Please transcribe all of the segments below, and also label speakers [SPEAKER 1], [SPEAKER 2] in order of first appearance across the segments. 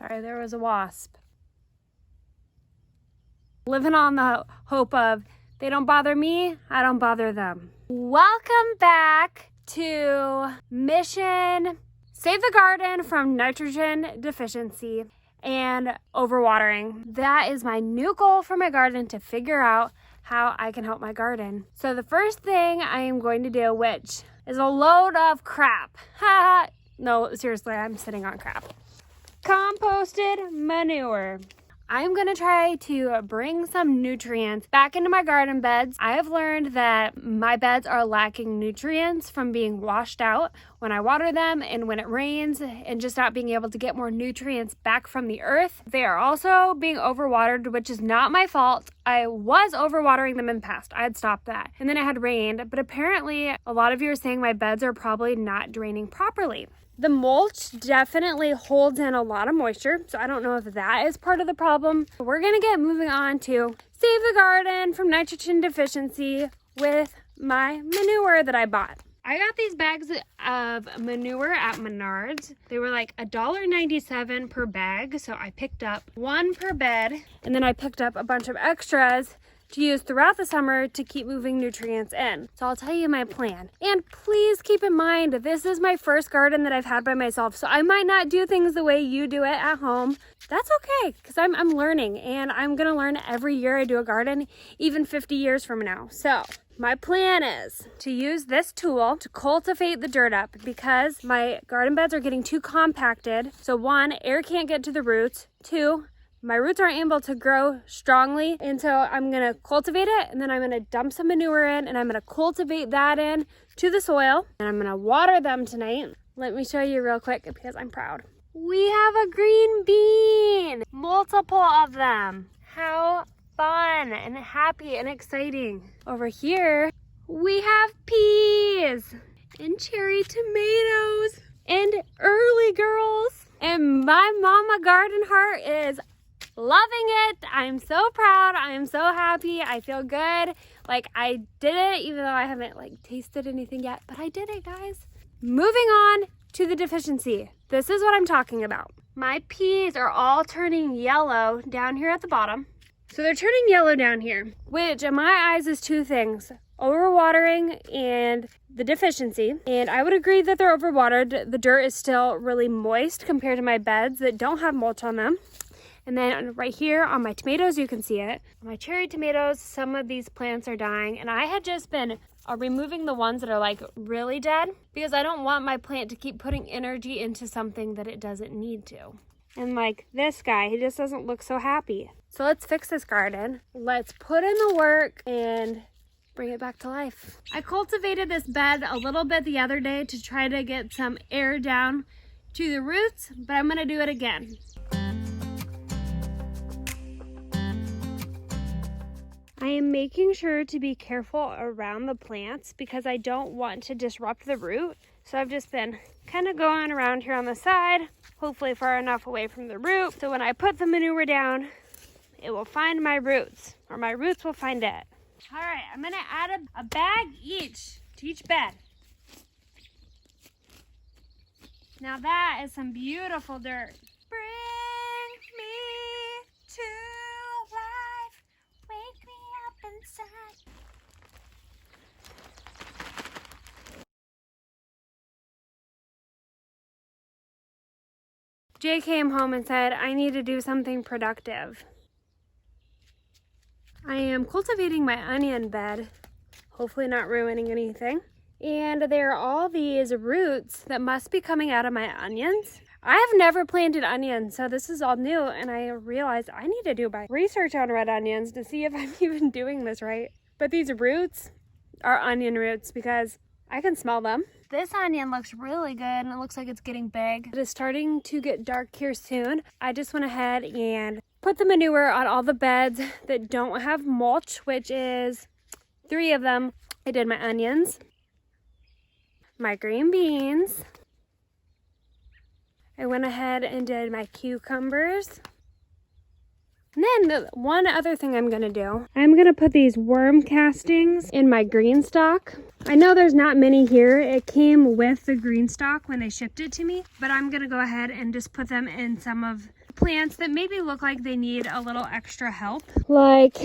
[SPEAKER 1] Sorry, there was a wasp. Living on the hope of they don't bother me, I don't bother them. Welcome back to Mission Save the Garden from Nitrogen Deficiency and Overwatering. That is my new goal for my garden, to figure out how I can help my garden. So the first thing I am going to do, which is a load of crap. No, seriously, I'm sitting on crap. Composted manure. I'm gonna try to bring some nutrients back into my garden beds. I have learned that my beds are lacking nutrients from being washed out when I water them and when it rains, and just not being able to get more nutrients back from the earth. They are also being overwatered, which is not my fault. I was overwatering them in the past. I had stopped that. And then it had rained, but apparently a lot of you are saying my beds are probably not draining properly. The mulch definitely holds in a lot of moisture, so I don't know if that is part of the problem. We're gonna get moving on to save the garden from nitrogen deficiency with my manure that I bought. I got these bags of manure at Menards. They were like $1.97 per bag, so I picked up one per bed, and then I picked up a bunch of extras to use throughout the summer to keep moving nutrients in. So I'll tell you my plan. And please keep in mind, this is my first garden that I've had by myself, so I might not do things the way you do it at home. That's okay, because I'm learning, and I'm gonna learn every year I do a garden, even 50 years from now. So my plan is to use this tool to cultivate the dirt up, because my garden beds are getting too compacted. So one, air can't get to the roots. Two, my roots aren't able to grow strongly, and so I'm gonna cultivate it, and then I'm gonna dump some manure in, and I'm gonna cultivate that in to the soil, and I'm gonna water them tonight. Let me show you real quick because I'm proud. We have a green bean, multiple of them. How fun and happy and exciting. Over here, we have peas and cherry tomatoes and early girls, and my mama garden heart is loving it. I'm so proud. I am so happy. I feel good. Like I did it, even though I haven't like tasted anything yet, but I did it, guys. Moving on to the deficiency. This is what I'm talking about. My peas are all turning yellow down here at the bottom. So they're turning yellow down here, which in my eyes is two things: overwatering and the deficiency. And I would agree that they're overwatered. The dirt is still really moist compared to my beds that don't have mulch on them. And then right here on my tomatoes, you can see it. My cherry tomatoes, some of these plants are dying, and I had just been removing the ones that are like really dead, because I don't want my plant to keep putting energy into something that it doesn't need to. And like this guy, he just doesn't look so happy. So let's fix this garden. Let's put in the work and bring it back to life. I cultivated this bed a little bit the other day to try to get some air down to the roots, but I'm gonna do it again. I am making sure to be careful around the plants because I don't want to disrupt the root. So I've just been kind of going around here on the side, hopefully far enough away from the root. So when I put the manure down, it will find my roots, or my roots will find it. All right, I'm gonna add a bag each to each bed. Now that is some beautiful dirt. Bring me to life. Wake me up inside. Jay came home and said, I need to do something productive. I am cultivating my onion bed, hopefully not ruining anything. And there are all these roots that must be coming out of my onions. I have never planted onions, so this is all new, and I realized I need to do my research on red onions to see if I'm even doing this right. But these roots are onion roots because I can smell them. This onion looks really good, and it looks like it's getting big. It is starting to get dark here soon. I just went ahead and put the manure on all the beds that don't have mulch, which is 3 of them. I did my onions, my green beans. I went ahead and did my cucumbers. And then the one other thing I'm gonna do, I'm gonna put these worm castings in my green stalk. I know there's not many here. It came with the green stalk when they shipped it to me, but I'm gonna go ahead and just put them in some of the plants that maybe look like they need a little extra help. Like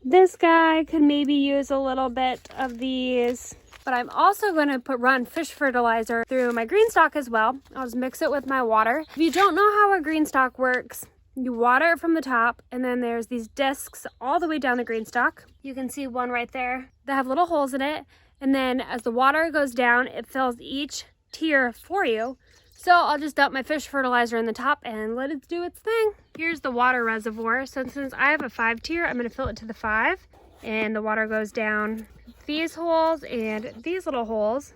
[SPEAKER 1] this guy could maybe use a little bit of these. But I'm also going to run fish fertilizer through my green stalk as well. I'll just mix it with my water. If you don't know how a green stalk works, you water it from the top, and then there's these discs all the way down the green stalk. You can see one right there that have little holes in it. And then as the water goes down, it fills each tier for you. So I'll just dump my fish fertilizer in the top and let it do its thing. Here's the water reservoir. So since I have a 5 tier, I'm going to fill it to the 5. And the water goes down these holes and these little holes.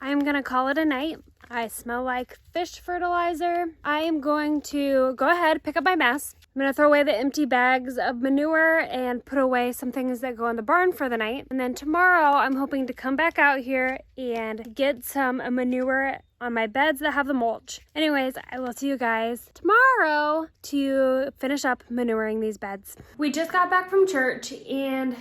[SPEAKER 1] I'm gonna call it a night. I smell like fish fertilizer. I am going to go ahead, pick up my mess. I'm gonna throw away the empty bags of manure and put away some things that go in the barn for the night. And then tomorrow, I'm hoping to come back out here and get some manure on my beds that have the mulch. Anyways, I will see you guys tomorrow to finish up manuring these beds. We just got back from church and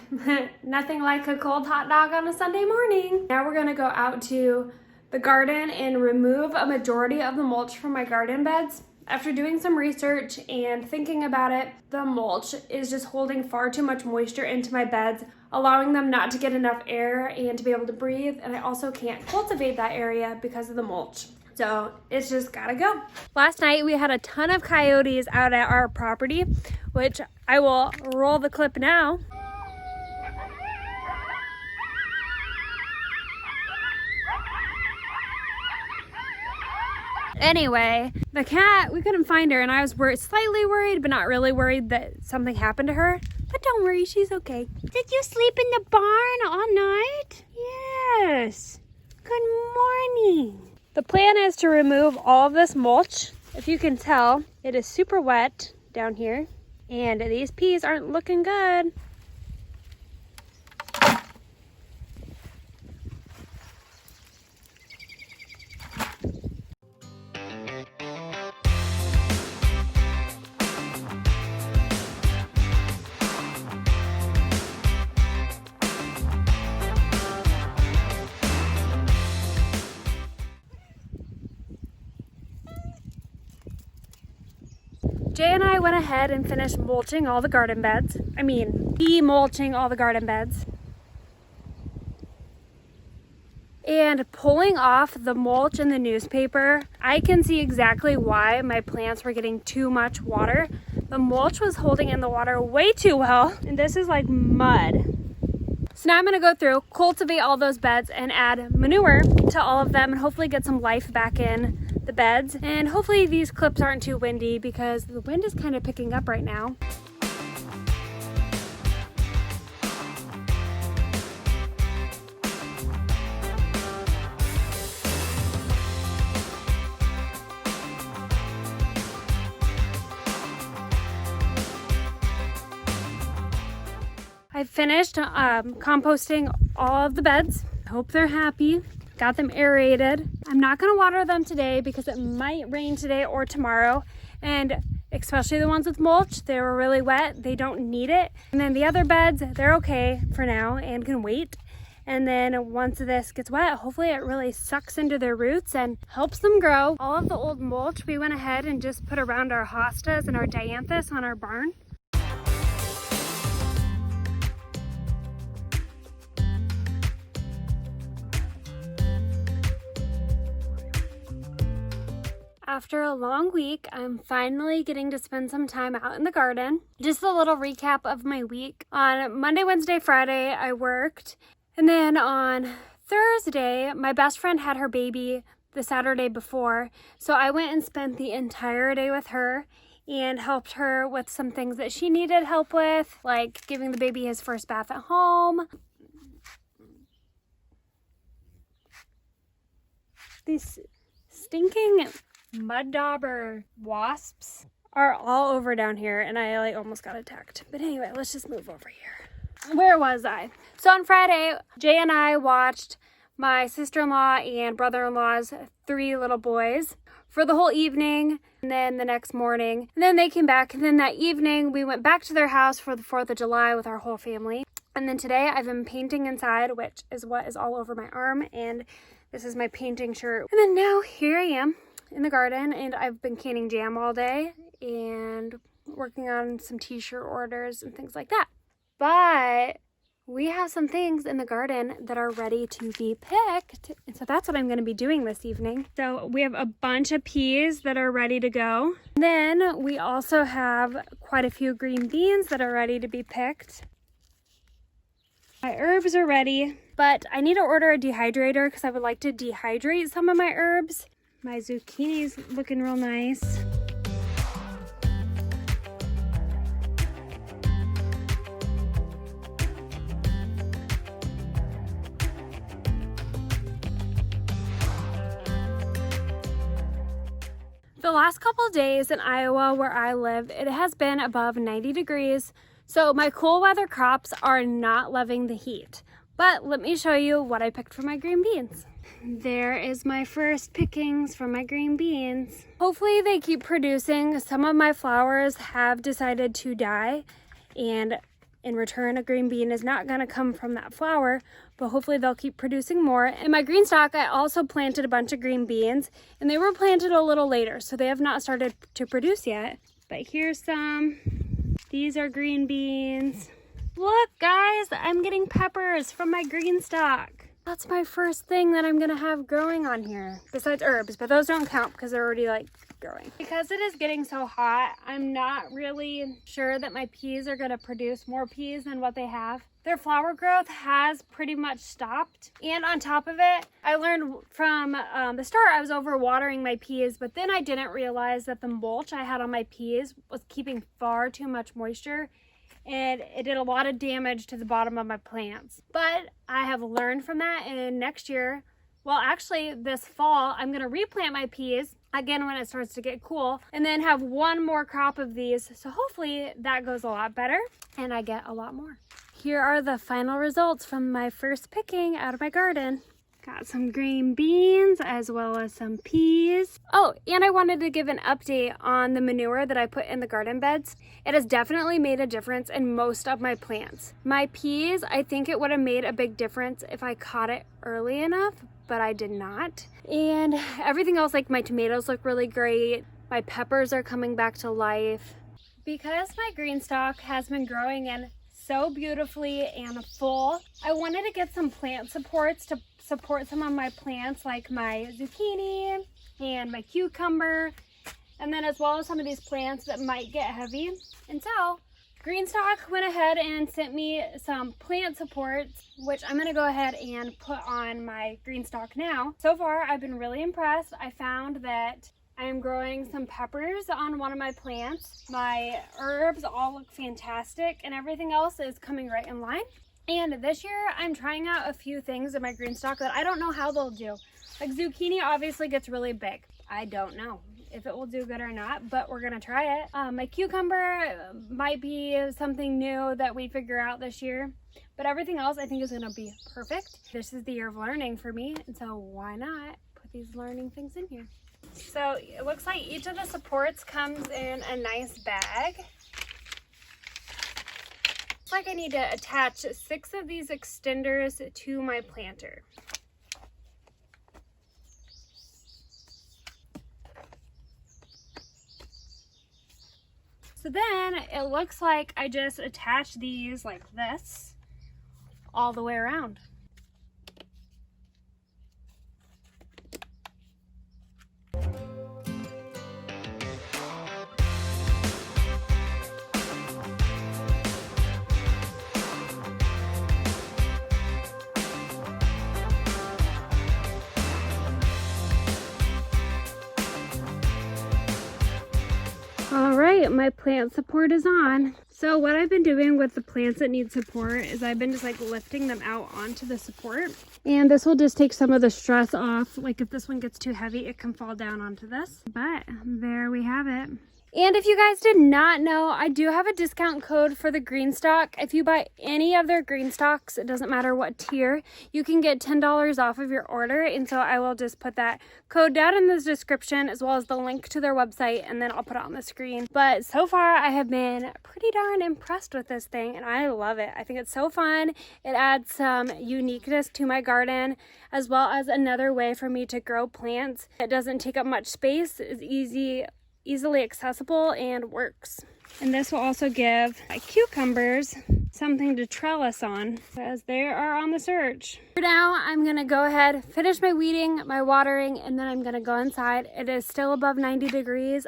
[SPEAKER 1] nothing like a cold hot dog on a Sunday morning. Now we're gonna go out to the garden and remove a majority of the mulch from my garden beds. After doing some research and thinking about it, the mulch is just holding far too much moisture into my beds, allowing them not to get enough air and to be able to breathe. And I also can't cultivate that area because of the mulch. So it's just gotta go. Last night we had a ton of coyotes out at our property, which I will roll the clip now. Anyway, the cat, we couldn't find her, and I was slightly worried, but not really worried that something happened to her. But don't worry, she's okay. Did you sleep in the barn all night? Yes. Good morning. The plan is to remove all of this mulch. If you can tell, it is super wet down here, and these peas aren't looking good. Jay and I went ahead and finished mulching all the garden beds. De-mulching all the garden beds. And pulling off the mulch and the newspaper, I can see exactly why my plants were getting too much water. The mulch was holding in the water way too well, and this is like mud. So now I'm gonna go through, cultivate all those beds and add manure to all of them and hopefully get some life back in the beds. And hopefully these clips aren't too windy because the wind is kind of picking up right now. I finished composting all of the beds. Hope they're happy. Got them aerated. I'm not gonna water them today because it might rain today or tomorrow. And especially the ones with mulch, they were really wet. They don't need it. And then the other beds, they're okay for now and can wait. And then once this gets wet, hopefully it really sucks into their roots and helps them grow. All of the old mulch, we went ahead and just put around our hostas and our dianthus on our barn. After a long week, I'm finally getting to spend some time out in the garden. Just a little recap of my week. On Monday, Wednesday, Friday, I worked. And then on Thursday, my best friend had her baby the Saturday before. So I went and spent the entire day with her and helped her with some things that she needed help with, like giving the baby his first bath at home. These stinking mud dauber wasps are all over down here, and I almost got attacked. But anyway, let's just move over here. Where was I? So on Friday, Jay and I watched my sister-in-law and brother-in-law's 3 little boys for the whole evening, and then the next morning. And then they came back, and then that evening we went back to their house for the 4th of July with our whole family. And then today I've been painting inside, which is what is all over my arm, and this is my painting shirt. And then now here I am in the garden, and I've been canning jam all day and working on some t-shirt orders and things like that. But we have some things in the garden that are ready to be picked, and so that's what I'm going to be doing this evening. So we have a bunch of peas that are ready to go. Then we also have quite a few green beans that are ready to be picked. My herbs are ready, but I need to order a dehydrator because I would like to dehydrate some of my herbs. My zucchini's looking real nice. The last couple of days in Iowa where I live, it has been above 90 degrees, so my cool weather crops are not loving the heat. But let me show you what I picked for my green beans. There is my first pickings from my green beans. Hopefully they keep producing. Some of my flowers have decided to die, and in return, a green bean is not gonna come from that flower, but hopefully they'll keep producing more. In my green stock, I also planted a bunch of green beans, and they were planted a little later, so they have not started to produce yet. But here's some. These are green beans. Look, guys, I'm getting peppers from my green stock. That's my first thing that I'm gonna have growing on here, besides herbs, but those don't count because they're already growing. Because it is getting so hot, I'm not really sure that my peas are gonna produce more peas than what they have. Their flower growth has pretty much stopped. And on top of it, I learned from the start I was overwatering my peas, but then I didn't realize that the mulch I had on my peas was keeping far too much moisture, and it did a lot of damage to the bottom of my plants. But I have learned from that, and next year, well, actually this fall, I'm gonna replant my peas again when it starts to get cool, and then have one more crop of these. So hopefully that goes a lot better and I get a lot more. Here are the final results from my first picking out of my garden. Got some green beans as well as some peas. Oh, and I wanted to give an update on the manure that I put in the garden beds. It has definitely made a difference in most of my plants. My peas, I think it would have made a big difference if I caught it early enough, but I did not. And everything else, like my tomatoes look really great. My peppers are coming back to life. Because my green stalk has been growing in so beautifully and full, I wanted to get some plant supports to support some of my plants, like my zucchini and my cucumber, and then as well as some of these plants that might get heavy. And so Greenstock went ahead and sent me some plant supports, which I'm gonna go ahead and put on my Greenstock now. So far, I've been really impressed. I found that I'm growing some peppers on one of my plants. My herbs all look fantastic, and everything else is coming right in line. And this year, I'm trying out a few things in my green stock that I don't know how they'll do. Like zucchini obviously gets really big. I don't know if it will do good or not, but we're gonna try it. My cucumber might be something new that we figure out this year, but everything else I think is gonna be perfect. This is the year of learning for me, and so why not put these learning things in here? So it looks like each of the supports comes in a nice bag. Like I need to attach 6 of these extenders to my planter. So then it looks like I just attach these like this all the way around. All right, my plant support is on. So what I've been doing with the plants that need support is I've been just like lifting them out onto the support. And this will just take some of the stress off. Like if this one gets too heavy, it can fall down onto this. But there we have it. And if you guys did not know, I do have a discount code for the green stalk. If you buy any of their green stalks, it doesn't matter what tier, you can get $10 off of your order. And so I will just put that code down in the description as well as the link to their website, and then I'll put it on the screen. But so far I have been pretty darn impressed with this thing and I love it. I think it's so fun. It adds some uniqueness to my garden as well as another way for me to grow plants. It doesn't take up much space, it's easily accessible, and works. And this will also give my cucumbers something to trellis on as they are on the search. For now, I'm gonna go ahead, finish my weeding, my watering, and then I'm gonna go inside. It is still above 90 degrees.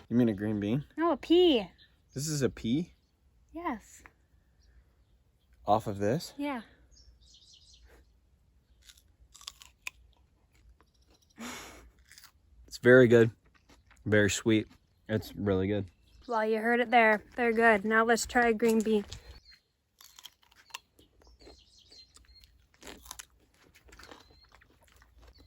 [SPEAKER 2] You mean a green bean?
[SPEAKER 1] No, a pea.
[SPEAKER 2] This is a pea?
[SPEAKER 1] Yes.
[SPEAKER 2] Off of this?
[SPEAKER 1] Yeah.
[SPEAKER 2] It's very good. Very sweet. It's really good.
[SPEAKER 1] Well, you heard it there. They're good. Now let's try a green bean.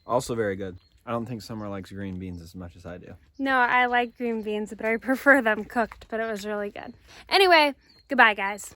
[SPEAKER 2] Also very good. I don't think Summer likes green beans as much as I do.
[SPEAKER 1] No, I like green beans, but I prefer them cooked, but it was really good. Anyway, goodbye, guys.